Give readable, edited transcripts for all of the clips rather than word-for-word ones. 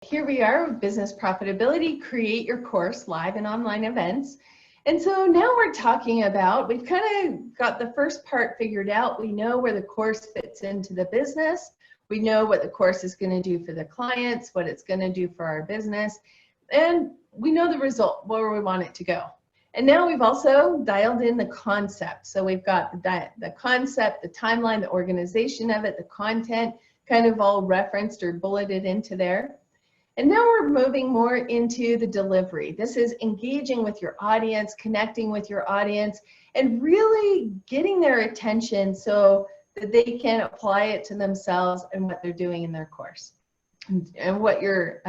Here we are with Business Profitability, Create Your Course, live and online events. And so now we're talking about, we've kind of got the first part figured out. We know where the course fits into the business. We know what the course is going to do for the clients, what it's going to do for our business, and we know the result, where we want it to go. And now we've also dialed in the concept. So we've got the concept, the timeline, the organization of it, the content, kind of all referenced or bulleted into there. And now we're moving more into the delivery. This is engaging with your audience, connecting with your audience, and really getting their attention so that they can apply it to themselves and what they're doing in their course and what you're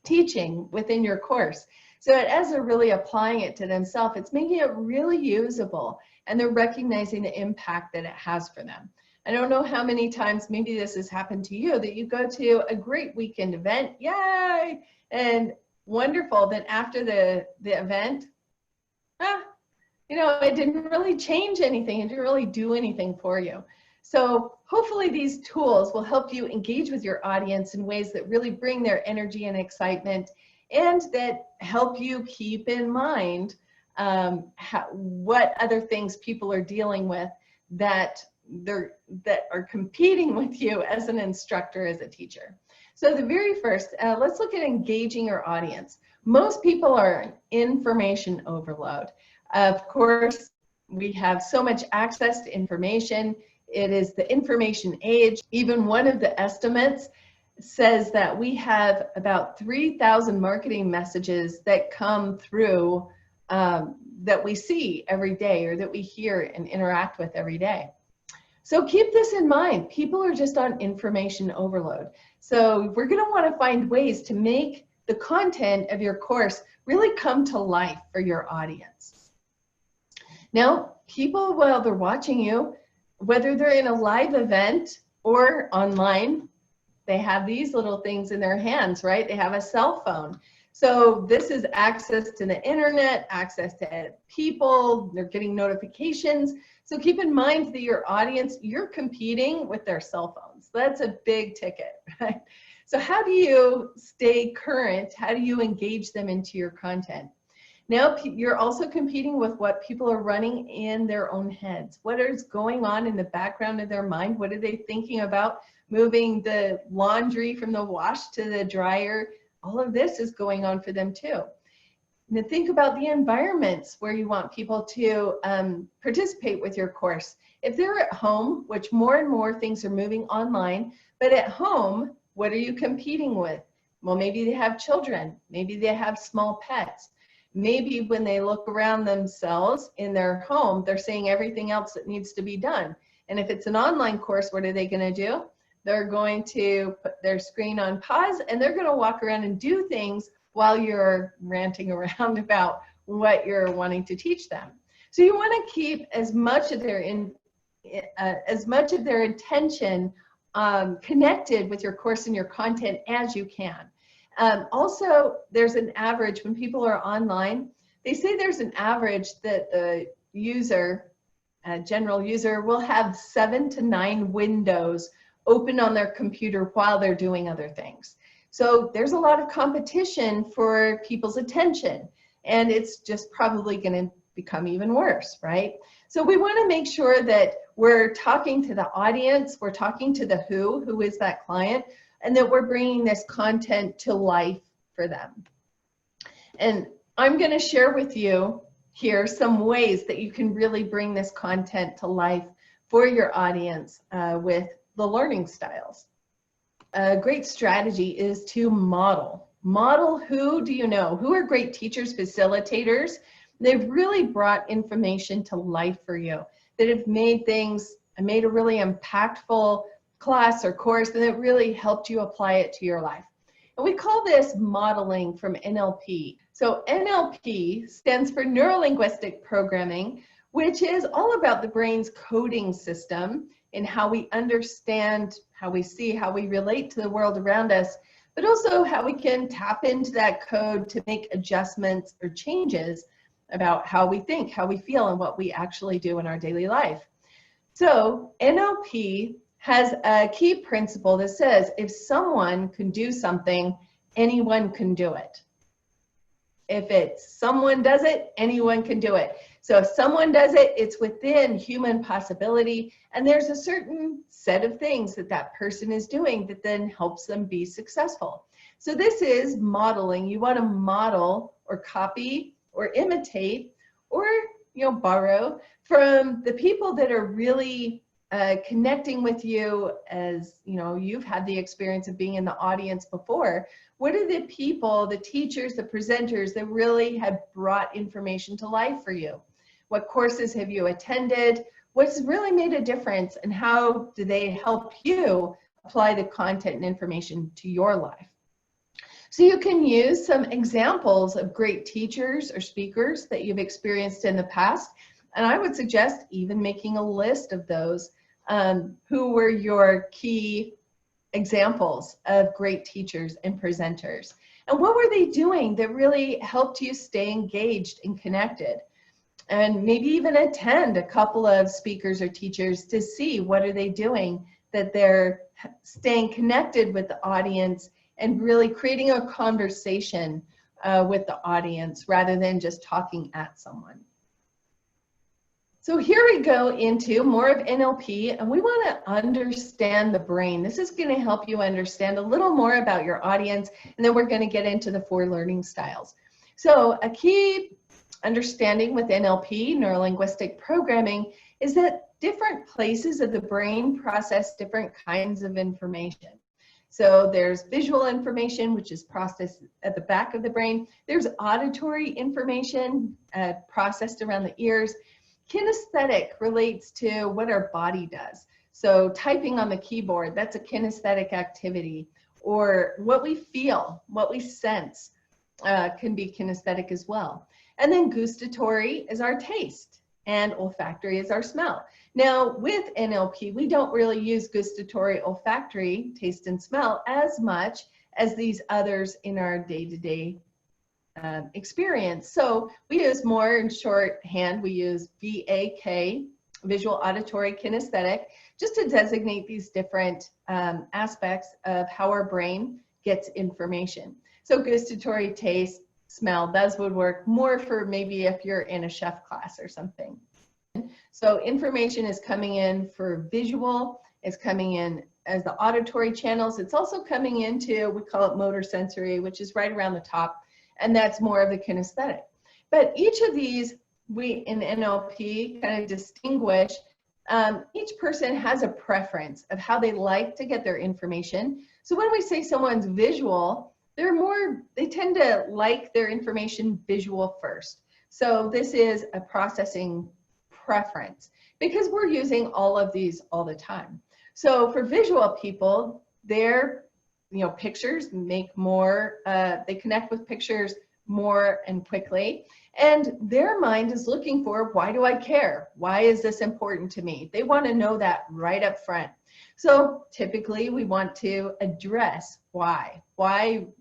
teaching within your course. So as they're really applying it to themselves, it's making it really usable, and they're recognizing the impact that it has for them. I don't know how many times, maybe this has happened to you, that you go to a great weekend event, yay, and wonderful, that after the event, it didn't really change anything, it didn't really do anything for you. So hopefully these tools will help you engage with your audience in ways that really bring their energy and excitement, and that help you keep in mind what other things people are dealing with that are competing with you as an instructor, as a teacher. So the very first, let's look at engaging your audience. Most people are in information overload. Of course, we have so much access to information. It is the information age. Even one of the estimates says that we have about 3,000 marketing messages that come through that we see every day, or that we hear and interact with every day. So keep this in mind. People are just on information overload. So we're going to want to find ways to make the content of your course really come to life for your audience. Now, people, while they're watching you, whether they're in a live event or online, they have these little things in their hands, right? They have a cell phone. So this is access to the internet, access to people, they're getting notifications. So keep in mind that your audience, you're competing with their cell phones. That's a big ticket, right? So how do you stay current? How do you engage them into your content? Now you're also competing with what people are running in their own heads. What is going on in the background of their mind? What are they thinking about? Moving the laundry from the wash to the dryer. All of this is going on for them too. Now think about the environments where you want people to participate with your course. If they're at home, which more and more things are moving online, but at home, what are you competing with? Well, maybe they have children, maybe they have small pets. Maybe when they look around themselves in their home, they're seeing everything else that needs to be done. And if it's an online course, what are they going to do? They're going to put their screen on pause, and they're going to walk around and do things while you're ranting around about what you're wanting to teach them. So you want to keep as much of their attention connected with your course and your content as you can. Also, there's an average when people are online. They say there's an average that the user, general user, will have 7 to 9 windows open on their computer while they're doing other things. So there's a lot of competition for people's attention, and it's just probably going to become even worse, right? So we want to make sure that we're talking to the audience, we're talking to the who is that client, and that we're bringing this content to life for them. And I'm going to share with you here some ways that you can really bring this content to life for your audience with the learning styles. A great strategy is to model. Model who do you know? Who are great teachers, facilitators? They've really brought information to life for you, that have made a really impactful class or course, and it really helped you apply it to your life. And we call this modeling from NLP. So NLP stands for Neuro-Linguistic Programming, which is all about the brain's coding system and how we understand, how we see, how we relate to the world around us, but also how we can tap into that code to make adjustments or changes about how we think, how we feel, and what we actually do in our daily life. So NLP has a key principle that says if someone can do something, anyone can do it. If it's someone does it, anyone can do it. So if someone does it, it's within human possibility, and there's a certain set of things that that person is doing that then helps them be successful. So this is modeling. You want to model or copy or imitate or borrow from the people that are really connecting with you, as you've had the experience of being in the audience before. What are the people, the teachers, the presenters that really have brought information to life for you? What courses have you attended? What's really made a difference, and how do they help you apply the content and information to your life? So you can use some examples of great teachers or speakers that you've experienced in the past. And I would suggest even making a list of those who were your key examples of great teachers and presenters. And what were they doing that really helped you stay engaged and connected? And maybe even attend a couple of speakers or teachers to see what are they doing that they're staying connected with the audience and really creating a conversation with the audience rather than just talking at someone. So here we go into more of NLP, and we want to understand the brain. This is going to help you understand a little more about your audience, and then we're going to get into the 4 learning styles. So a key understanding with NLP, neuro-linguistic programming, is that different places of the brain process different kinds of information. So there's visual information, which is processed at the back of the brain. There's auditory information processed around the ears. Kinesthetic relates to what our body does. So typing on the keyboard, that's a kinesthetic activity. Or what we feel, what we sense can be kinesthetic as well. And then gustatory is our taste, and olfactory is our smell. Now with NLP, we don't really use gustatory, olfactory, taste and smell as much as these others in our day-to-day experience. So we use more in shorthand, we use VAK, visual, auditory, kinesthetic, just to designate these different aspects of how our brain gets information. So gustatory, taste, smell, those would work more for maybe if you're in a chef class or something. So information is coming in for visual, it's coming in as the auditory channels. It's also coming into, we call it motor sensory, which is right around the top, and that's more of the kinesthetic. But each of these, we in NLP kind of distinguish, each person has a preference of how they like to get their information. So when we say someone's visual, they tend to like their information visual first. So this is a processing preference because we're using all of these all the time. So for visual people, their pictures make more, they connect with pictures more and quickly, and their mind is looking for, why do I care? Why is this important to me? They want to know that right up front. So typically we want to address why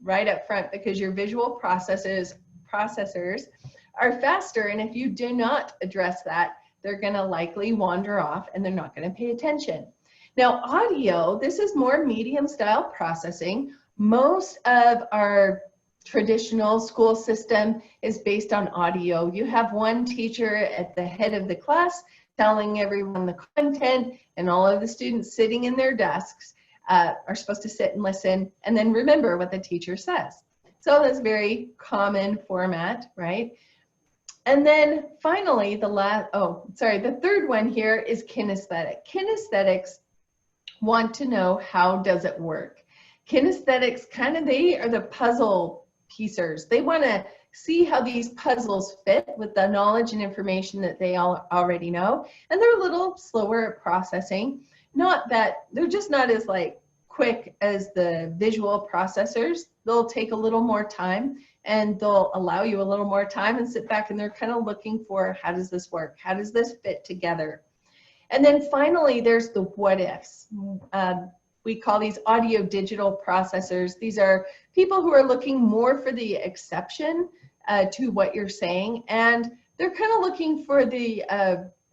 right up front, because your visual processors are faster, and if you do not address that, they're going to likely wander off and they're not going to pay attention. Now audio, this is more medium style processing. Most of our traditional school system is based on audio. You have one teacher at the head of the class telling everyone the content, and all of the students sitting in their desks are supposed to sit and listen and then remember what the teacher says. So that's very common format, right? And then finally, the third one here is kinesthetic. Kinesthetics want to know, how does it work? Kinesthetics, they are the puzzle piecers. They want to see how these puzzles fit with the knowledge and information that they already know. And they're a little slower at processing. Not that, they're just not as quick as the visual processors. They'll take a little more time, and they'll allow you a little more time and sit back, and they're kind of looking for, how does this work? How does this fit together? And then finally, there's the what ifs. We call these audio digital processors. These are people who are looking more for the exception to what you're saying, and they're kind of looking for the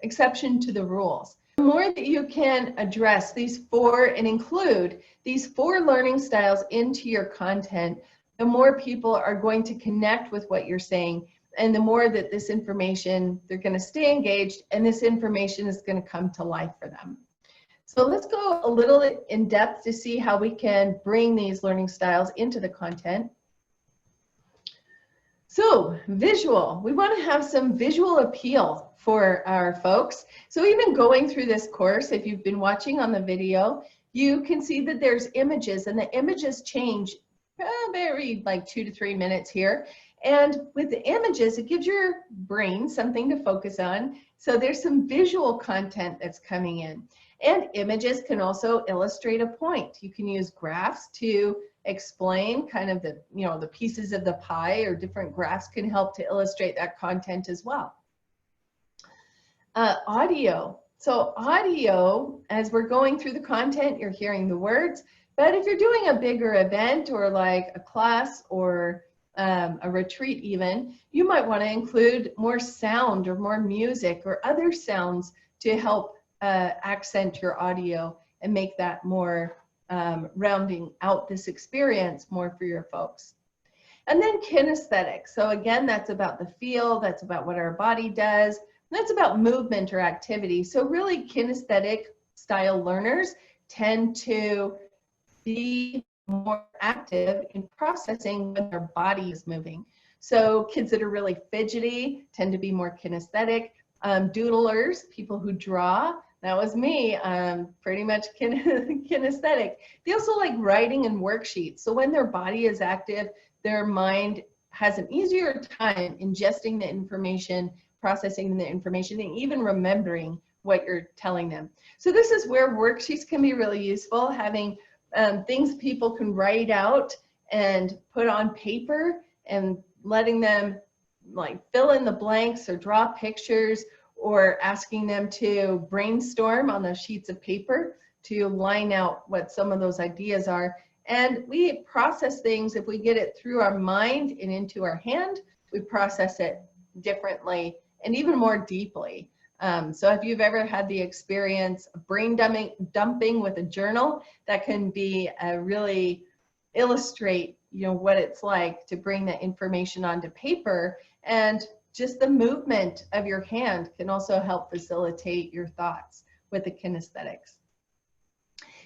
exception to the rules. The more that you can address these 4 and include these 4 learning styles into your content, the more people are going to connect with what you're saying, and the more that this information, they're going to stay engaged, and this information is going to come to life for them. So let's go a little in depth to see how we can bring these learning styles into the content. So visual, we want to have some visual appeal for our folks. So even going through this course, if you've been watching on the video, you can see that there's images, and the images change very like 2 to 3 minutes here. And with the images, it gives your brain something to focus on. So there's some visual content that's coming in. And images can also illustrate a point. You can use graphs to explain kind of the, the pieces of the pie, or different graphs can help to illustrate that content as well. Audio. So audio, as we're going through the content, you're hearing the words. But if you're doing a bigger event, or like a class, or a retreat even, you might want to include more sound or more music or other sounds to help accent your audio and make that more rounding out this experience more for your folks. And then kinesthetic. So again, that's about the feel, that's about what our body does, and that's about movement or activity. So really kinesthetic style learners tend to be more active in processing when their body is moving. So kids that are really fidgety tend to be more kinesthetic. Doodlers, people who draw, that was me, pretty much kinesthetic. They also like writing and worksheets. So when their body is active, their mind has an easier time ingesting the information, processing the information, and even remembering what you're telling them. So this is where worksheets can be really useful, having things people can write out and put on paper, and letting them like fill in the blanks or draw pictures, or asking them to brainstorm on those sheets of paper to line out what some of those ideas are. And we process things, if we get it through our mind and into our hand, we process it differently and even more deeply. So if you've ever had the experience of brain dumping with a journal, that can be really illustrate, what it's like to bring the information onto paper. And just the movement of your hand can also help facilitate your thoughts with the kinesthetics.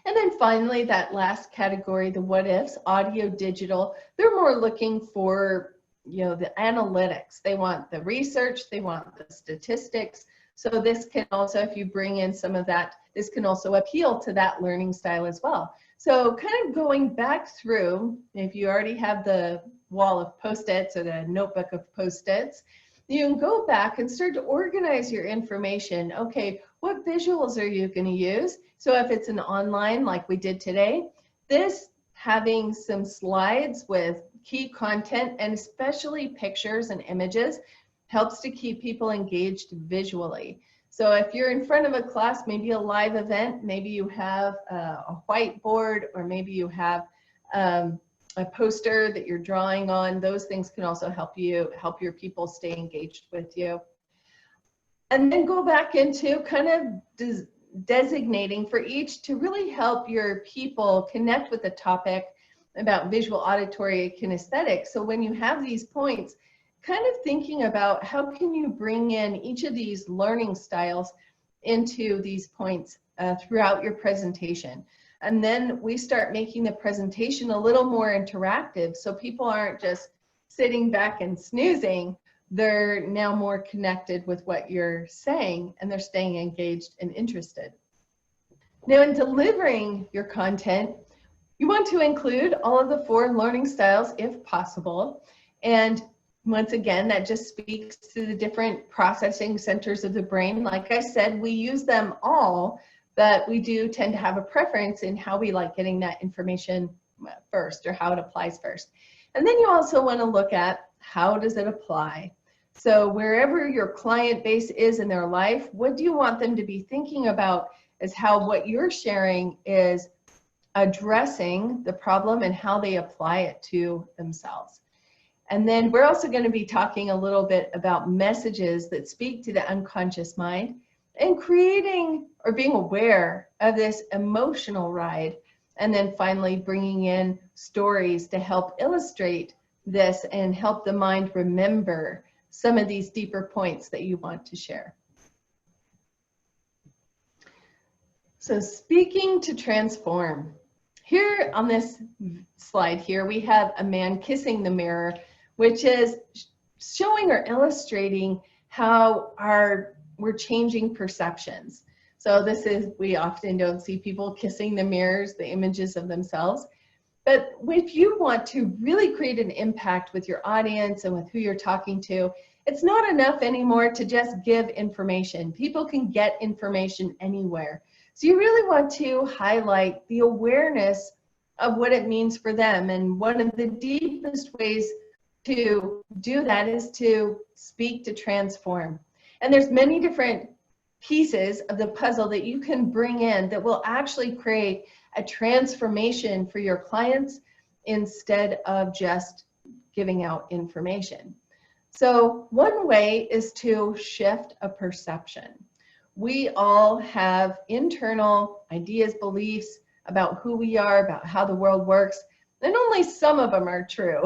And then finally, that last category, the what ifs, audio, digital, they're more looking for, the analytics. They want the research, they want the statistics. So this can also, if you bring in some of that, this can also appeal to that learning style as well. So kind of going back through, if you already have the wall of Post-its or the notebook of Post-its, you can go back and start to organize your information. Okay, what visuals are you going to use? So if it's an online like we did today, this having some slides with key content, and especially pictures and images, helps to keep people engaged visually. So if you're in front of a class, maybe a live event, maybe you have a whiteboard, or maybe you have a poster that you're drawing on, those things can also help your people stay engaged with you. And then go back into kind of designating for each to really help your people connect with the topic about visual, auditory, kinesthetic. So when you have these points, kind of thinking about how can you bring in each of these learning styles into these points throughout your presentation. And then we start making the presentation a little more interactive, so people aren't just sitting back and snoozing. They're now more connected with what you're saying, and they're staying engaged and interested. Now, in delivering your content, you want to include all of the 4 learning styles if possible. And once again, that just speaks to the different processing centers of the brain. Like I said, we use them all, but we do tend to have a preference in how we like getting that information first, or how it applies first. And then you also want to look at how does it apply. So wherever your client base is in their life, what do you want them to be thinking about is how what you're sharing is addressing the problem and how they apply it to themselves. And then we're also going to be talking a little bit about messages that speak to the unconscious mind, and creating or being aware of this emotional ride And then finally bringing in stories to help illustrate this and help the mind remember some of these deeper points that you want to share. So speaking to transform. Here on this slide here, we have a man kissing the mirror, which is showing or illustrating how we're changing perceptions. So this is, we often don't see people kissing the mirrors, the images of themselves. But if you want to really create an impact with your audience and with who you're talking to, it's not enough anymore to just give information. People can get information anywhere. So you really want to highlight the awareness of what it means for them. And one of the deepest ways to do that is to speak to transform. And there's many different pieces of the puzzle that you can bring in that will actually create a transformation for your clients instead of just giving out information. So one way is to shift a perception. We all have internal ideas, beliefs about who we are, about how the world works, and only some of them are true.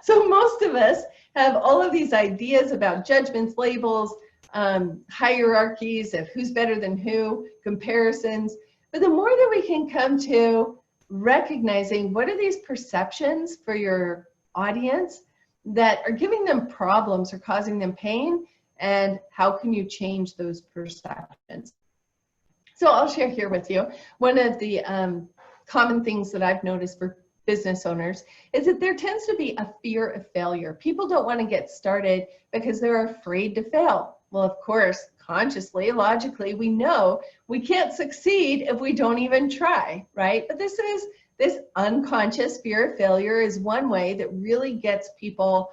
So most of us have all of these ideas about judgments, labels, hierarchies of who's better than who, comparisons. But the more that we can come to recognizing what are these perceptions for your audience that are giving them problems or causing them pain, and how can you change those perceptions? So I'll share here with you one of the common things that I've noticed for business owners is that there tends to be a fear of failure. People don't want to get started because they're afraid to fail. Well, of course, consciously, logically, we know we can't succeed if we don't even try, right? But this unconscious fear of failure is one way that really gets people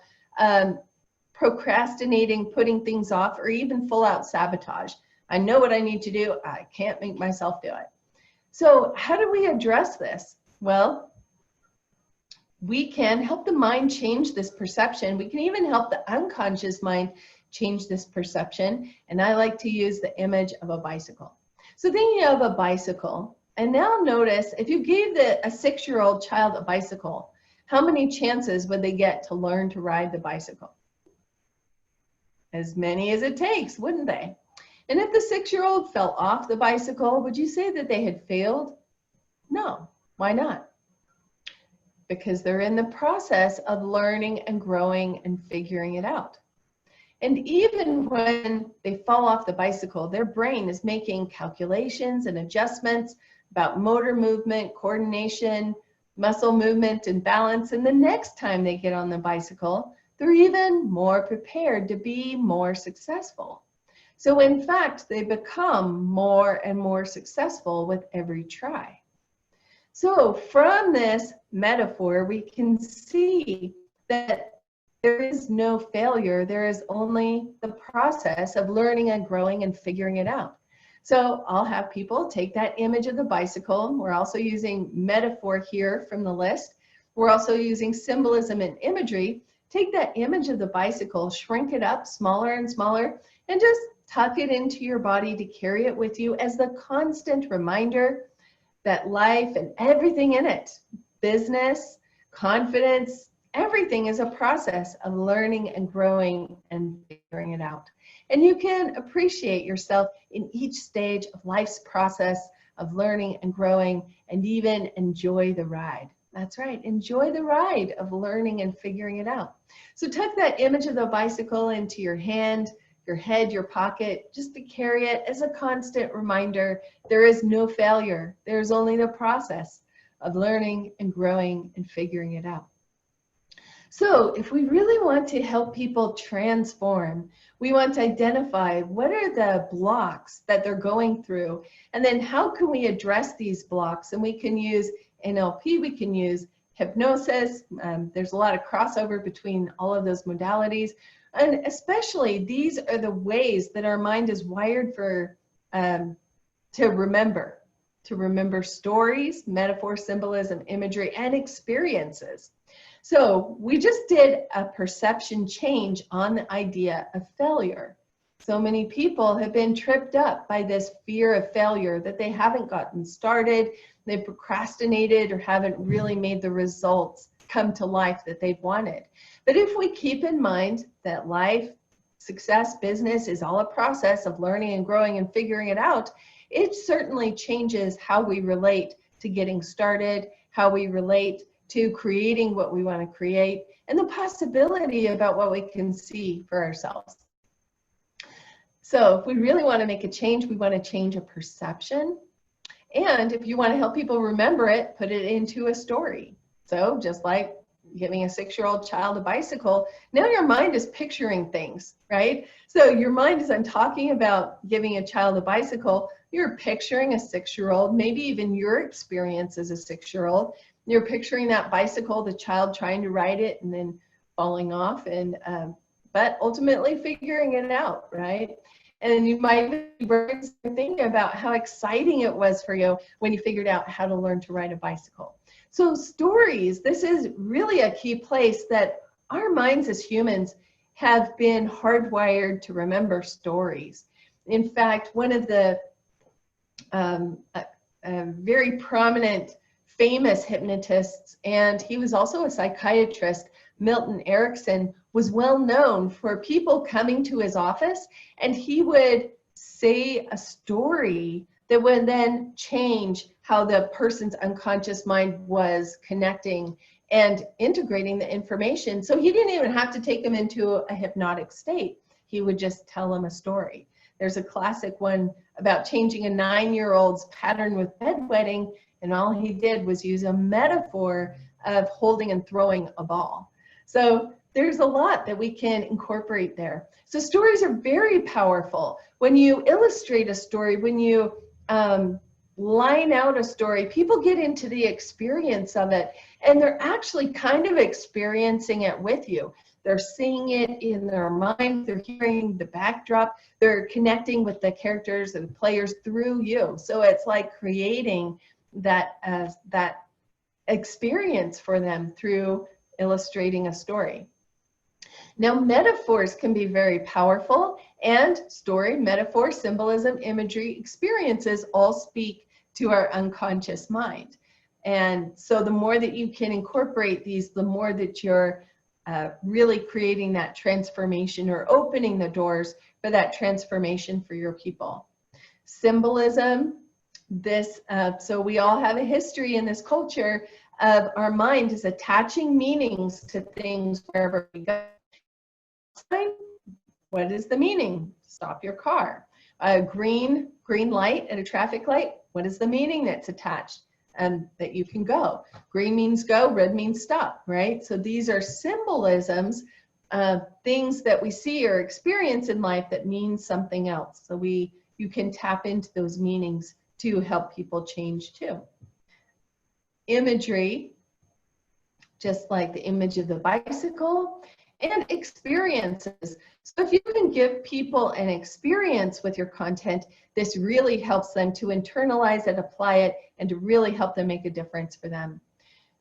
procrastinating, putting things off, or even full out sabotage. I know what I need to do. I can't make myself do it. So how do we address this? Well, we can help the mind change this perception. We can even help the unconscious mind change this perception. And I like to use the image of a bicycle. So thinking of a bicycle, and now notice if you gave a 6-year-old child a bicycle, how many chances would they get to learn to ride the bicycle? As many as it takes, wouldn't they? And if the 6-year-old fell off the bicycle, would you say that they had failed? No. Why not? Because they're in the process of learning and growing and figuring it out. And even when they fall off the bicycle, their brain is making calculations and adjustments about motor movement, coordination, muscle movement, and balance. And the next time they get on the bicycle, they're even more prepared to be more successful. So in fact, they become more and more successful with every try. So from this metaphor, we can see that there is no failure. There is only the process of learning and growing and figuring it out. So I'll have people take that image of the bicycle. We're also using metaphor here from the list. We're also using symbolism and imagery. Take that image of the bicycle, shrink it up smaller and smaller, and just tuck it into your body to carry it with you as the constant reminder that life and everything in it, business, confidence, everything is a process of learning and growing and figuring it out. And you can appreciate yourself in each stage of life's process of learning and growing, and even enjoy the ride. That's right, enjoy the ride of learning and figuring it out. So tuck that image of the bicycle into your hand, your head, your pocket, just to carry it as a constant reminder. There is no failure. There's only the process of learning and growing and figuring it out. So if we really want to help people transform, we want to identify what are the blocks that they're going through, and then how can we address these blocks? And we can use NLP, we can use hypnosis. There's a lot of crossover between all of those modalities. And especially these are the ways that our mind is wired for to remember stories, metaphor, symbolism, imagery, and experiences. So we just did a perception change on the idea of failure. So many people have been tripped up by this fear of failure, that they haven't gotten started, They've procrastinated or haven't really made the results come to life that they've wanted. But if we keep in mind that life, success, business is all a process of learning and growing and figuring it out, it certainly changes how we relate to getting started, how we relate to creating what we want to create, and the possibility about what we can see for ourselves. So if we really want to make a change, we want to change a perception. And if you want to help people remember it, put it into a story. So just like giving a 6-year-old child a bicycle, now your mind is picturing things, right? So your mind, as I'm talking about giving a child a bicycle, you're picturing a 6-year-old, maybe even your experience as a 6-year-old. You're picturing that bicycle, the child trying to ride it and then falling off, and but ultimately figuring it out, right? And you might be thinking about how exciting it was for you when you figured out how to learn to ride a bicycle. So stories, this is really a key place that our minds as humans have been hardwired to remember stories. In fact, one of the very prominent, famous hypnotists, and he was also a psychiatrist, Milton Erickson, was well known for people coming to his office, and he would say a story that would then change how the person's unconscious mind was connecting and integrating the information. So he didn't even have to take them into a hypnotic state. He would just tell them a story. There's a classic one about changing a 9-year-old's pattern with bedwetting, and all he did was use a metaphor of holding and throwing a ball. So there's a lot that we can incorporate there. So stories are very powerful. When you illustrate a story, when you line out a story, people get into the experience of it, and they're actually kind of experiencing it with you. They're seeing it in their mind, they're hearing the backdrop, they're connecting with the characters and the players through you. So it's like creating that experience for them through illustrating a story. Now, metaphors can be very powerful, and story, metaphor, symbolism, imagery, experiences all speak to our unconscious mind. And so the more that you can incorporate these, the more that you're really creating that transformation or opening the doors for that transformation for your people. Symbolism, so we all have a history in this culture of our mind is attaching meanings to things wherever we go. What is the meaning? Stop your car. Green light at a traffic light. What is the meaning that's attached? That you can go. Green means go, red means stop, right? So these are symbolisms, things that we see or experience in life that mean something else. So you can tap into those meanings to help people change too. Imagery, just like the image of the bicycle, and experiences. So if you can give people an experience with your content, this really helps them to internalize it, apply it, and to really help them make a difference for them.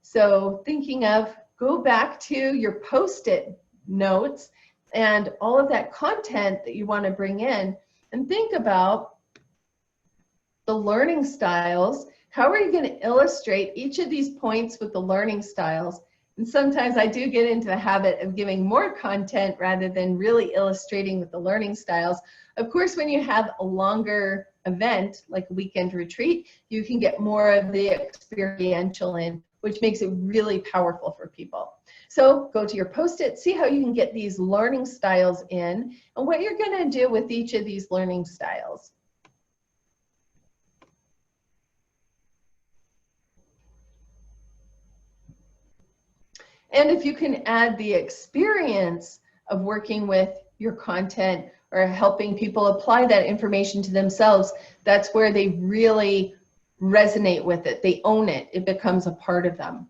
So thinking of, go back to your Post-it notes and all of that content that you want to bring in, and think about the learning styles. How are you going to illustrate each of these points with the learning styles? And sometimes I do get into the habit of giving more content rather than really illustrating with the learning styles. Of course, when you have a longer event, like a weekend retreat, you can get more of the experiential in, which makes it really powerful for people. So go to your Post-it, see how you can get these learning styles in, and what you're going to do with each of these learning styles. And if you can add the experience of working with your content or helping people apply that information to themselves, that's where they really resonate with it. They own it. It becomes a part of them.